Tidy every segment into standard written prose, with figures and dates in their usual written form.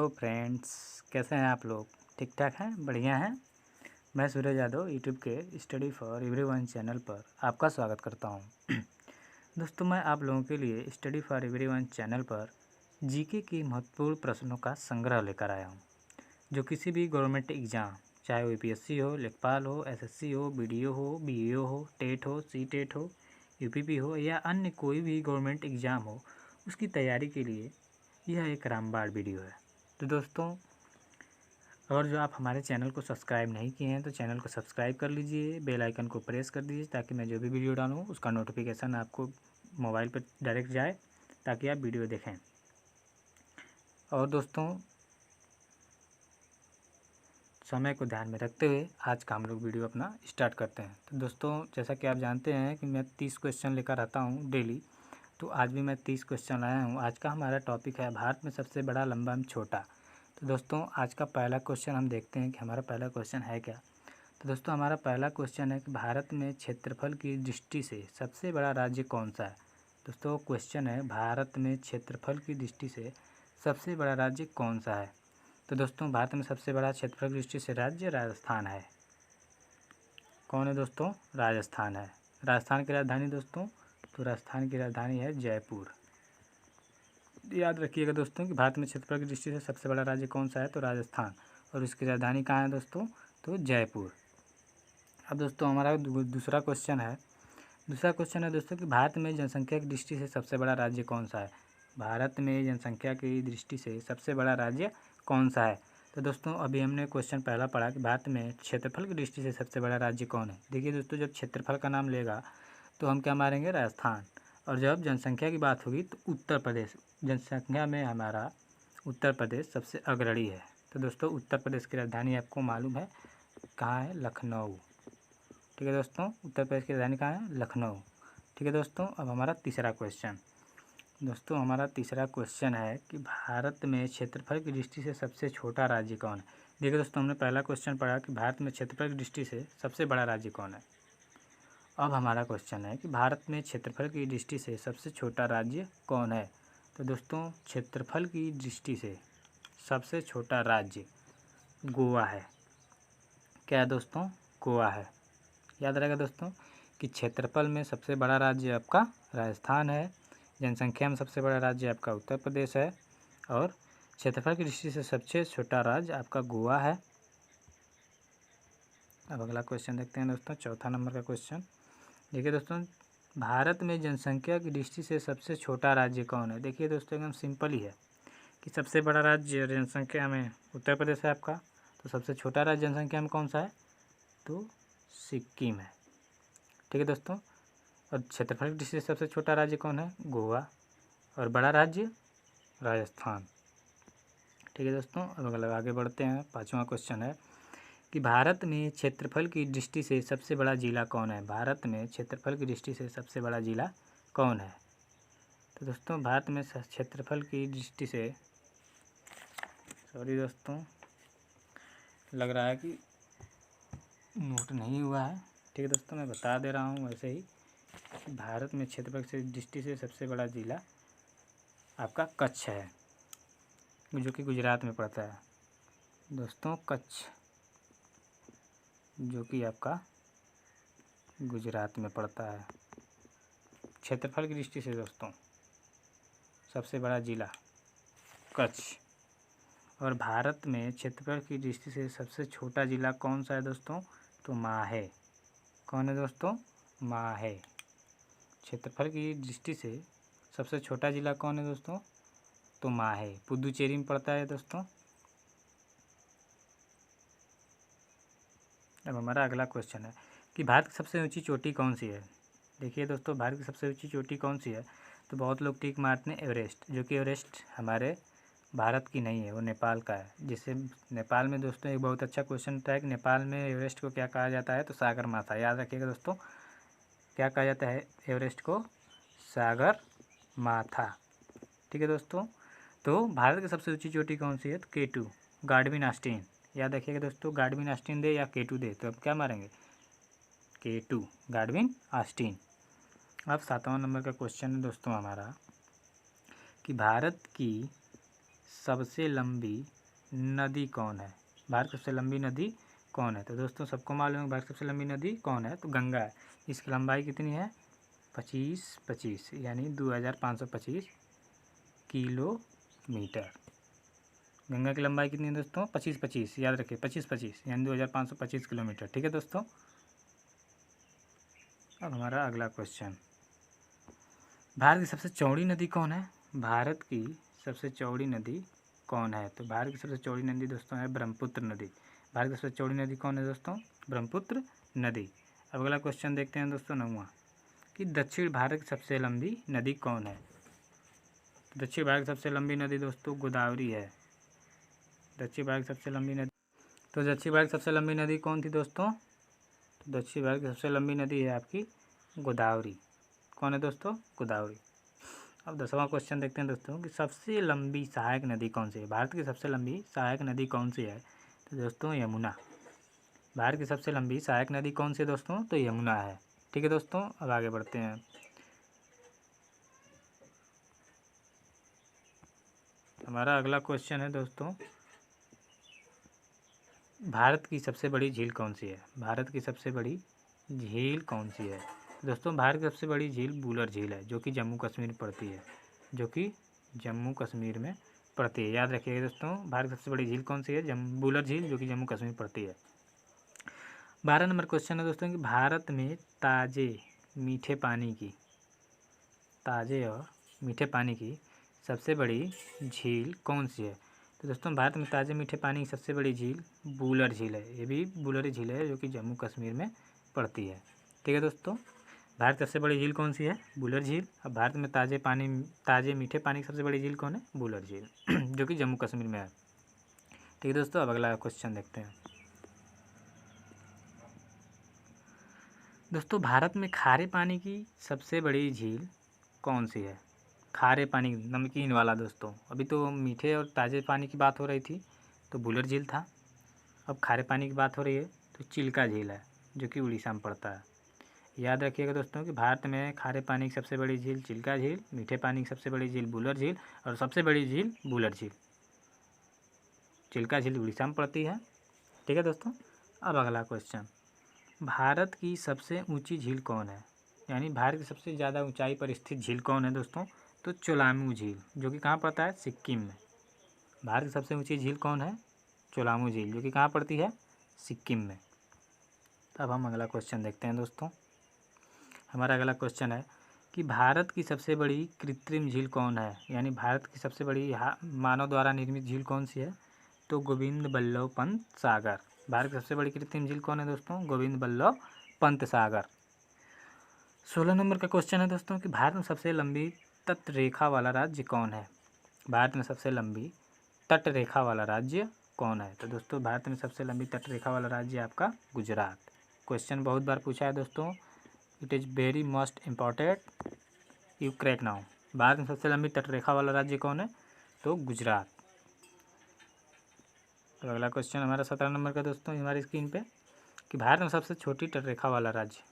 Hello friends, कैसे हैं आप लोग? ठीक ठाक हैं, बढ़िया हैं। मैं सूरज यादव यूट्यूब के स्टडी फॉर एवरीवन चैनल पर आपका स्वागत करता हूं। दोस्तों, मैं आप लोगों के लिए स्टडी फॉर एवरीवन चैनल पर जीके की महत्वपूर्ण प्रश्नों का संग्रह लेकर आया हूं, जो किसी भी गवर्नमेंट एग्ज़ाम, चाहे वो यूपीएससी हो, लेखपाल हो, एसएससी हो, बीडीओ हो, बीईओ हो, टेट हो, सीटेट हो, यूपीपी हो या अन्य कोई भी गवर्नमेंट एग्ज़ाम हो, उसकी तैयारी के लिए यह एक रामबाण वीडियो है। तो दोस्तों, और जो आप हमारे चैनल को सब्सक्राइब नहीं किए हैं तो चैनल को सब्सक्राइब कर लीजिए, बेल आइकन को प्रेस कर दीजिए ताकि मैं जो भी वीडियो डालूँ उसका नोटिफिकेशन आपको मोबाइल पर डायरेक्ट जाए, ताकि आप वीडियो देखें। और दोस्तों, समय को ध्यान में रखते हुए आज का हम लोग वीडियो अपना स्टार्ट करते हैं। तो दोस्तों, जैसा कि आप जानते हैं कि मैं 30 क्वेश्चन लेकर आता हूँ डेली, तो आज भी मैं 30 क्वेश्चन लाया हूँ। आज का हमारा टॉपिक है भारत में सबसे बड़ा, लंबा एवं छोटा। तो दोस्तों, आज का पहला क्वेश्चन हम देखते हैं कि हमारा पहला क्वेश्चन है क्या। तो दोस्तों, हमारा पहला क्वेश्चन है कि भारत में क्षेत्रफल की दृष्टि से सबसे बड़ा राज्य कौन सा है। दोस्तों, क्वेश्चन है भारत में क्षेत्रफल की दृष्टि से सबसे बड़ा राज्य कौन सा है। तो दोस्तों, भारत में सबसे बड़ा क्षेत्रफल की दृष्टि से राज्य राजस्थान है। कौन है दोस्तों? राजस्थान है। राजस्थान की राजधानी दोस्तों, तो राजस्थान की राजधानी है जयपुर। याद रखिएगा दोस्तों कि भारत में क्षेत्रफल की दृष्टि से सबसे बड़ा राज्य कौन सा है, तो राजस्थान, और इसकी राजधानी कहाँ है दोस्तों, तो जयपुर। अब दोस्तों, हमारा दूसरा क्वेश्चन है। दूसरा क्वेश्चन है दोस्तों कि भारत में जनसंख्या की दृष्टि से सबसे बड़ा राज्य कौन सा है। भारत में जनसंख्या की दृष्टि से सबसे बड़ा राज्य कौन सा है। तो दोस्तों, अभी हमने क्वेश्चन पहला पढ़ा कि भारत में क्षेत्रफल की दृष्टि से सबसे बड़ा राज्य कौन है। देखिए दोस्तों, जब क्षेत्रफल का नाम लेगा तो हम क्या मारेंगे? राजस्थान। और जब जनसंख्या की बात होगी तो उत्तर प्रदेश। जनसंख्या में हमारा उत्तर प्रदेश सबसे अग्रणी है। तो दोस्तों, उत्तर प्रदेश की राजधानी आपको मालूम है कहाँ है? लखनऊ। ठीक है दोस्तों, उत्तर प्रदेश की राजधानी कहाँ है? लखनऊ। ठीक है दोस्तों, अब हमारा तीसरा क्वेश्चन। दोस्तों, हमारा तीसरा क्वेश्चन है कि भारत में क्षेत्रफल की दृष्टि से सबसे छोटा राज्य कौन है। देखिए दोस्तों, हमने पहला क्वेश्चन पढ़ा कि भारत में क्षेत्रफल की दृष्टि से सबसे बड़ा राज्य कौन है। अब हमारा क्वेश्चन है कि भारत में क्षेत्रफल की दृष्टि से सबसे छोटा राज्य कौन है। तो दोस्तों, क्षेत्रफल की दृष्टि से सबसे छोटा राज्य गोवा है। क्या है दोस्तों? गोवा है। याद रहेगा दोस्तों कि क्षेत्रफल में सबसे बड़ा राज्य आपका राजस्थान है, जनसंख्या में सबसे बड़ा राज्य आपका उत्तर प्रदेश है, और क्षेत्रफल की दृष्टि से सबसे छोटा राज्य आपका गोवा है। अब अगला क्वेश्चन देखते हैं दोस्तों, चौथा नंबर का क्वेश्चन। देखिए दोस्तों, भारत में जनसंख्या की दृष्टि से सबसे छोटा राज्य कौन है। देखिए दोस्तों, एकदम सिंपल ही है कि सबसे बड़ा राज्य जनसंख्या में उत्तर प्रदेश है आपका, तो सबसे छोटा राज्य जनसंख्या में कौन सा है, तो सिक्किम है। ठीक है दोस्तों, और क्षेत्रफल की दृष्टि से सबसे छोटा राज्य कौन है? गोवा, और बड़ा राज्य राजस्थान। ठीक है दोस्तों, अब अगला आगे बढ़ते हैं। पांचवा क्वेश्चन है कि भारत में क्षेत्रफल की दृष्टि से सबसे बड़ा जिला कौन है। भारत में क्षेत्रफल की दृष्टि से सबसे बड़ा जिला कौन है। तो दोस्तों, भारत में क्षेत्रफल की दृष्टि से, सॉरी दोस्तों, लग रहा है कि नोट नहीं हुआ है। ठीक है दोस्तों, मैं बता दे रहा हूँ वैसे ही कि भारत में क्षेत्रफल की दृष्टि से सबसे बड़ा जिला आपका कच्छ है, जो कि गुजरात में पड़ता है। दोस्तों, कच्छ जो कि आपका गुजरात में पड़ता है। क्षेत्रफल की दृष्टि से दोस्तों सबसे बड़ा जिला कच्छ। और भारत में क्षेत्रफल की दृष्टि से सबसे छोटा जिला कौन सा है दोस्तों, तो माहे। कौन है दोस्तों? माहे। क्षेत्रफल की दृष्टि से सबसे छोटा जिला कौन है दोस्तों, तो माहे, पुदुचेरी में पड़ता है दोस्तों। अब हमारा अगला क्वेश्चन है कि भारत की सबसे ऊंची चोटी कौन सी है। देखिए दोस्तों, भारत की सबसे ऊंची चोटी कौन सी है, तो बहुत लोग टिक मारते हैं एवरेस्ट, जो कि एवरेस्ट हमारे भारत की नहीं है, वो नेपाल का है। जिससे नेपाल में दोस्तों एक बहुत अच्छा क्वेश्चन होता है कि नेपाल में एवरेस्ट को क्या कहा जाता है, तो सागर माथा। याद रखिएगा दोस्तों, क्या कहा जाता है एवरेस्ट को? सागर माथा। ठीक है दोस्तों, तो भारत की सबसे ऊंची चोटी कौन सी है, तो K2, गाडविन आस्टीन। याद रखिएगा दोस्तों, गाडविन आस्टीन दे या K2 दे, तो अब क्या मारेंगे? K2, गाडविन Austin. अब 7वां नंबर का क्वेश्चन है दोस्तों हमारा कि भारत की सबसे लंबी नदी कौन है? भारत की सबसे लंबी नदी कौन है? तो दोस्तों सबको मालूम है भारत की सबसे लंबी नदी कौन है? तो गंगा है। इसकी लंबाई कितनी है? 25 यानी 2525 किलोमीटर। गंगा की लंबाई कितनी है दोस्तों? 25 याद रखिए, 25 यानी 2525 किलोमीटर। ठीक है दोस्तों। अब हमारा अगला क्वेश्चन, भारत की सबसे चौड़ी नदी कौन है? भारत की सबसे चौड़ी नदी कौन है? तो भारत की सबसे चौड़ी नदी दोस्तों है ब्रह्मपुत्र नदी। भारत की सबसे चौड़ी नदी कौन है दोस्तों? ब्रह्मपुत्र नदी। अब अगला क्वेश्चन देखते हैं दोस्तों 9वां, कि दक्षिण भारत की सबसे लंबी नदी कौन है? दक्षिण भारत की सबसे लंबी नदी दोस्तों गोदावरी है। दक्षिण भारत की सबसे लंबी नदी, तो दक्षिण भारत की सबसे लंबी नदी कौन थी दोस्तों? तो दक्षिण भारत की सबसे लंबी नदी है आपकी गोदावरी। कौन है दोस्तों? गोदावरी। अब 10वां क्वेश्चन देखते हैं दोस्तों, कि सबसे लंबी सहायक नदी कौन सी है? भारत की सबसे लंबी सहायक नदी कौन सी है? तो दोस्तों यमुना। भारत की सबसे लंबी सहायक नदी कौन सी है दोस्तों? तो यमुना है। ठीक है दोस्तों। अब आगे बढ़ते हैं। हमारा अगला क्वेश्चन है दोस्तों, भारत की सबसे बड़ी झील कौन सी है? भारत की सबसे बड़ी झील कौन सी है? दोस्तों भारत की सबसे बड़ी झील वुलर झील है, जो कि जम्मू कश्मीर में पड़ती है। जो कि जम्मू कश्मीर में पड़ती है। याद रखिएगा दोस्तों, भारत की सबसे बड़ी झील कौन सी है? वुलर झील, जो कि जम्मू कश्मीर में पड़ती है। 12 नंबर क्वेश्चन है दोस्तों, कि भारत में ताज़े मीठे पानी की, ताज़े और मीठे पानी की सबसे बड़ी झील कौन सी है? तो दोस्तों भारत में ताज़े मीठे पानी की सबसे बड़ी झील वुलर झील है। ये भी वुलर झील है, जो कि जम्मू कश्मीर में पड़ती है। ठीक है दोस्तों। भारत की सबसे बड़ी झील कौन सी है? वुलर झील। अब भारत में ताज़े मीठे पानी की सबसे बड़ी झील कौन है? वुलर झील, जो कि जम्मू कश्मीर में है। ठीक है दोस्तों। अब अगला क्वेश्चन देखते हैं दोस्तों, भारत में खारे पानी की सबसे बड़ी झील कौन सी है? खारे पानी, नमकीन वाला दोस्तों। अभी तो मीठे और ताज़े पानी की बात हो रही थी, तो वुलर झील था। अब खारे पानी की बात हो रही है, तो चिल्का झील है, जो कि उड़ीसा में पड़ता है। याद रखिएगा दोस्तों, कि भारत में खारे पानी की सबसे बड़ी झील चिल्का झील, मीठे पानी की सबसे बड़ी झील वुलर झील, और सबसे बड़ी झील वुलर झील। चिल्का झील उड़ीसा में पड़ती है। ठीक है दोस्तों। अब अगला क्वेश्चन, भारत की सबसे ऊंची झील कौन है? यानी भारत की सबसे ज़्यादा ऊंचाई पर स्थित झील कौन है दोस्तों? तो चोलामू झील, जो कि कहाँ पड़ता है? सिक्किम में। भारत की सबसे ऊंची झील कौन है? चोलामू झील, जो कि कहाँ पड़ती है? सिक्किम में। अब हम अगला क्वेश्चन देखते हैं दोस्तों। हमारा अगला क्वेश्चन है, कि भारत की सबसे बड़ी कृत्रिम झील कौन है? यानी भारत की सबसे बड़ी मानव द्वारा निर्मित झील कौन सी है? तो गोविंद बल्लभ पंत सागर। भारत की सबसे बड़ी कृत्रिम झील कौन है दोस्तों? गोविंद बल्लभ पंत सागर। 16 नंबर का क्वेश्चन है दोस्तों, कि भारत में सबसे लंबी तट रेखा वाला राज्य कौन है? भारत में सबसे लंबी तट रेखा वाला राज्य कौन है? तो दोस्तों भारत में सबसे लंबी तट रेखा वाला राज्य है आपका गुजरात। क्वेश्चन बहुत बार पूछा है दोस्तों, it is very most important, you crack now. Bharat में सबसे लंबी तट रेखा वाला राज्य कौन है? तो गुजरात। तो अगला क्वेश्चन हमारा 17 नंबर का दोस्तों हमारी स्क्रीन पे, कि भारत में सबसे छोटी तट रेखा वाला राज्य,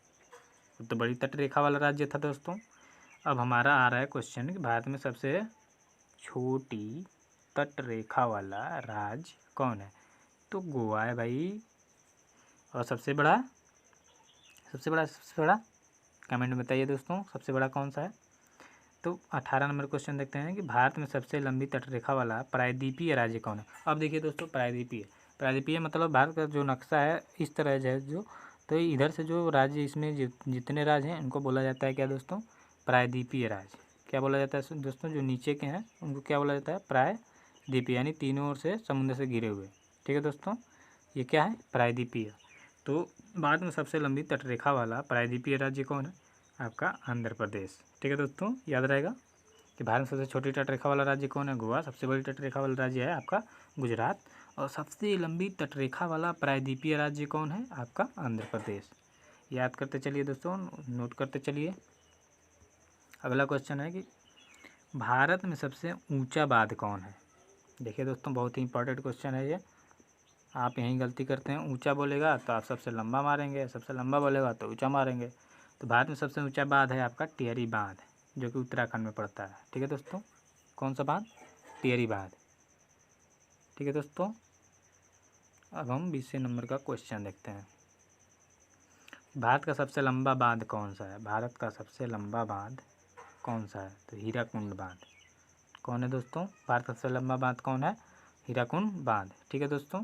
तो बड़ी तट रेखा वाला राज्य था दोस्तों। अब हमारा आ रहा है क्वेश्चन, कि भारत में सबसे छोटी तट रेखा वाला राज्य कौन है? तो गोवा है भाई। और सबसे बड़ा कमेंट में बताइए दोस्तों, सबसे बड़ा कौन सा है? तो 18 नंबर क्वेश्चन देखते हैं, कि भारत में सबसे लंबी तटरेखा वाला प्रायद्वीपीय राज्य कौन है? अब देखिए दोस्तों, प्रायद्वीपीय मतलब भारत का जो नक्शा है इस तरह है जो, तो इधर से जो राज्य इसमें जितने राज्य हैं उनको बोला जाता है क्या दोस्तों? प्रायद्वीपीय राज्य। क्या बोला जाता है दोस्तों? जो नीचे के हैं उनको क्या बोला जाता है? प्रायद्वीपीय, यानी तीनों ओर से समुद्र से घिरे हुए। ठीक है दोस्तों, ये क्या है? प्रायद्वीपीय। तो भारत में सबसे लंबी तटरेखा वाला प्रायद्वीपीय राज्य कौन है? आपका आंध्र प्रदेश। ठीक है दोस्तों, याद रहेगा कि भारत में सबसे छोटी तटरेखा वाला राज्य कौन है? गोवा। सबसे बड़ी तटरेखा वाला राज्य है आपका गुजरात। और सबसे लंबी तटरेखा वाला प्रायद्वीपीय राज्य कौन है? आपका आंध्र प्रदेश। याद करते चलिए दोस्तों, नोट करते चलिए। अगला क्वेश्चन है, कि भारत में सबसे ऊंचा बांध कौन है? देखिए दोस्तों, बहुत ही इंपॉर्टेंट क्वेश्चन है ये। आप यहीं गलती करते हैं, ऊंचा बोलेगा तो आप सबसे लंबा मारेंगे, सबसे लंबा बोलेगा तो ऊंचा मारेंगे। तो भारत में सबसे ऊंचा बांध है आपका टिहरी बांध, जो कि उत्तराखंड में पड़ता है। ठीक है दोस्तों, कौन सा बांध? टिहरी बांध। ठीक है दोस्तों, अब हम 20वें नंबर का क्वेश्चन देखते हैं। भारत का सबसे लंबा बांध कौन सा है? भारत का सबसे लंबा बांध कौन सा है? तो हीराकुंड बांध। कौन है दोस्तों? भारत का सबसे लंबा बांध कौन है? हीराकुंड बांध। ठीक है दोस्तों,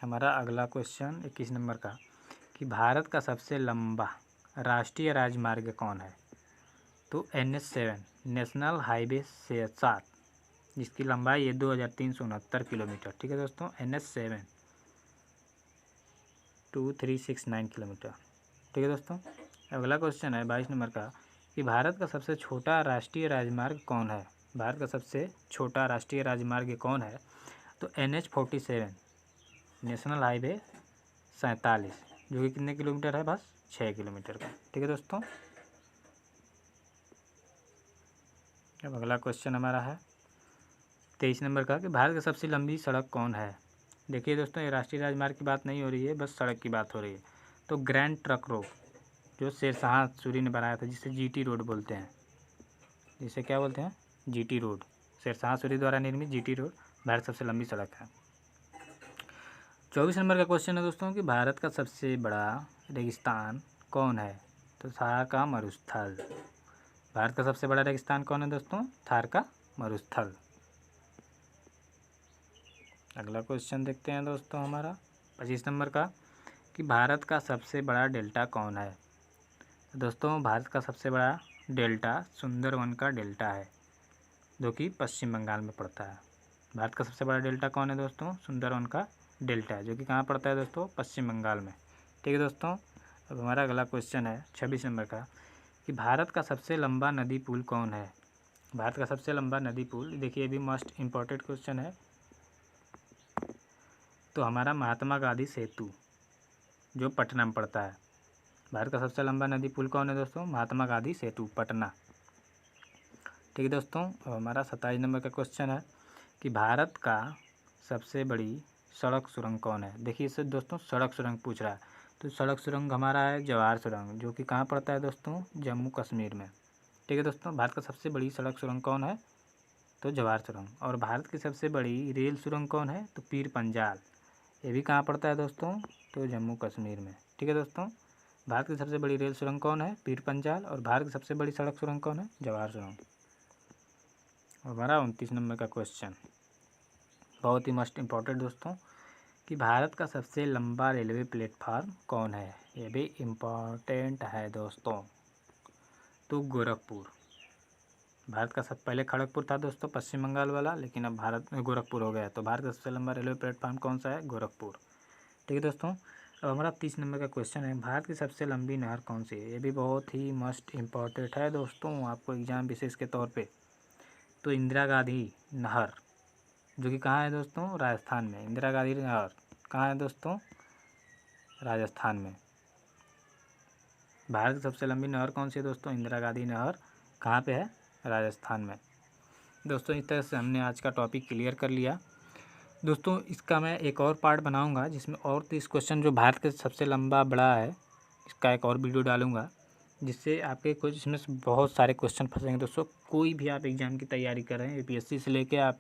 हमारा अगला क्वेश्चन 21 नंबर का कि भारत का सबसे लंबा राष्ट्रीय राजमार्ग कौन है? तो NH7 नेशनल हाईवे 7, जिसकी लंबाई है 2369 किलोमीटर। ठीक है दोस्तों, NH7 2369 किलोमीटर। ठीक है दोस्तों, अगला क्वेश्चन है 22 नंबर का कि भारत का सबसे छोटा राष्ट्रीय राजमार्ग कौन है? भारत का सबसे छोटा राष्ट्रीय राजमार्ग कौन है? तो NH47 नेशनल हाईवे 47, जो कि कितने किलोमीटर है? बस 6 किलोमीटर का। ठीक है दोस्तों, अब अगला क्वेश्चन हमारा है 23 नंबर का कि भारत की सबसे लंबी सड़क कौन है? देखिए दोस्तों, ये राष्ट्रीय राजमार्ग की बात नहीं हो रही है, बस सड़क की बात हो रही है। तो ग्रैंड ट्रंक रोड, जो शेरशाह सूरी ने बनाया था, जिसे GT रोड बोलते हैं, जिसे क्या बोलते हैं? GT road. शेरशाह सूरी द्वारा निर्मित GT रोड भारत सबसे लंबी सड़क है। 24 नंबर का क्वेश्चन है दोस्तों कि भारत का सबसे बड़ा रेगिस्तान कौन है? तो थार का मरुस्थल। भारत का सबसे बड़ा रेगिस्तान कौन है दोस्तों? थार का मरुस्थल। अगला क्वेश्चन देखते हैं दोस्तों हमारा 25 नंबर का कि भारत का सबसे बड़ा डेल्टा कौन है? तो दोस्तों, भारत का सबसे बड़ा डेल्टा सुंदरवन का डेल्टा है, जो कि पश्चिम बंगाल में पड़ता है। भारत का सबसे बड़ा डेल्टा कौन है दोस्तों? सुंदरवन का डेल्टा है, जो कि कहाँ पड़ता है दोस्तों? पश्चिम बंगाल में। ठीक है दोस्तों, अब हमारा अगला क्वेश्चन है 26 नंबर का कि भारत का सबसे लंबा नदी पुल कौन है? भारत का सबसे लंबा नदी पुल, देखिए ये भी मोस्ट इम्पॉर्टेंट क्वेश्चन है। तो हमारा महात्मा गांधी सेतु, जो पटना में पड़ता है। भारत का सबसे लंबा नदी पुल कौन है दोस्तों? महात्मा गांधी सेतु, पटना। ठीक है दोस्तों, अब हमारा 27 नंबर का क्वेश्चन है कि भारत का सबसे बड़ी सड़क सुरंग कौन है? देखिए इससे दोस्तों सड़क सुरंग पूछ रहा है, तो सड़क सुरंग हमारा है जवाहर सुरंग, जो कि कहाँ पड़ता है दोस्तों? जम्मू कश्मीर में। ठीक है दोस्तों, भारत का सबसे बड़ी सड़क सुरंग कौन है? तो जवाहर सुरंग। और भारत की सबसे बड़ी रेल सुरंग कौन है? तो पीर पंजाल, ये भी कहाँ पड़ता है दोस्तों? तो जम्मू कश्मीर में। ठीक है दोस्तों, भारत की सबसे बड़ी रेल सुरंग कौन है? पीर पंजाल। और भारत की सबसे बड़ी सड़क सुरंग कौन है? जवाहर सुरंग। हमारा 29 नंबर का क्वेश्चन बहुत ही मोस्ट इम्पॉर्टेंट दोस्तों कि भारत का सबसे लंबा रेलवे प्लेटफार्म कौन है? ये भी इम्पॉर्टेंट है दोस्तों। तो गोरखपुर। भारत का सब पहले खड़गपुर था दोस्तों, पश्चिम बंगाल वाला, लेकिन अब भारत में गोरखपुर हो गया। तो भारत का सबसे लंबा रेलवे प्लेटफार्म कौन सा है? गोरखपुर। ठीक है दोस्तों, अब हमारा 30 नंबर का क्वेश्चन है भारत की सबसे लंबी नहर कौन सी है? ये भी बहुत ही मोस्ट इम्पॉर्टेंट है दोस्तों, आपको एग्जाम विशेष के तौर पे। तो इंदिरा गांधी नहर, जो कि कहाँ है दोस्तों? राजस्थान में। इंदिरा गांधी नहर कहाँ है दोस्तों? राजस्थान में। भारत की सबसे लंबी नहर कौन सी है दोस्तों? इंदिरा गांधी नहर कहाँ पे है? राजस्थान में। दोस्तों, इस तरह से हमने आज का टॉपिक क्लियर कर लिया। दोस्तों, इसका मैं एक और पार्ट बनाऊंगा, जिसमें और 30 क्वेश्चन जो भारत के सबसे लंबा बड़ा है, इसका एक और वीडियो डालूंगा, जिससे आपके कुछ इसमें से बहुत सारे क्वेश्चन फंसेंगे। दोस्तों, कोई भी आप एग्ज़ाम की तैयारी कर रहे हैं, APSC से लेके आप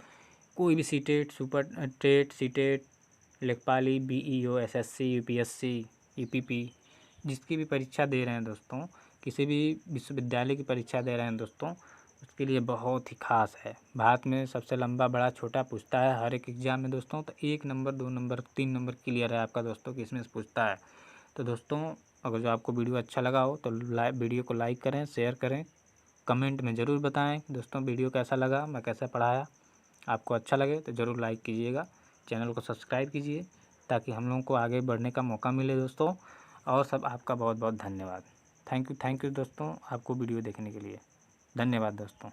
कोई भी सीटेट, सुपर टेट, सीटेट, लेखपाली, BEO, SSC, UPSC, EPP, जिसकी भी परीक्षा दे रहे हैं दोस्तों, किसी भी विश्वविद्यालय की परीक्षा दे रहे हैं दोस्तों, उसके लिए बहुत ही खास है। भारत में सबसे लंबा बड़ा छोटा पूछता है हर एक एग्ज़ाम में दोस्तों। तो 1 नंबर 2 नंबर 3 नंबर क्लियर है आपका दोस्तों कि इसमें से पूछता है। तो दोस्तों, अगर जो आपको वीडियो अच्छा लगा हो तो वीडियो को लाइक करें, शेयर करें, कमेंट में ज़रूर बताएं दोस्तों वीडियो कैसा लगा, मैं कैसा पढ़ाया। आपको अच्छा लगे तो ज़रूर लाइक कीजिएगा, चैनल को सब्सक्राइब कीजिए, ताकि हम लोगों को आगे बढ़ने का मौका मिले दोस्तों। और सब आपका बहुत बहुत धन्यवाद। थैंक यू दोस्तों, आपको वीडियो देखने के लिए धन्यवाद दोस्तों।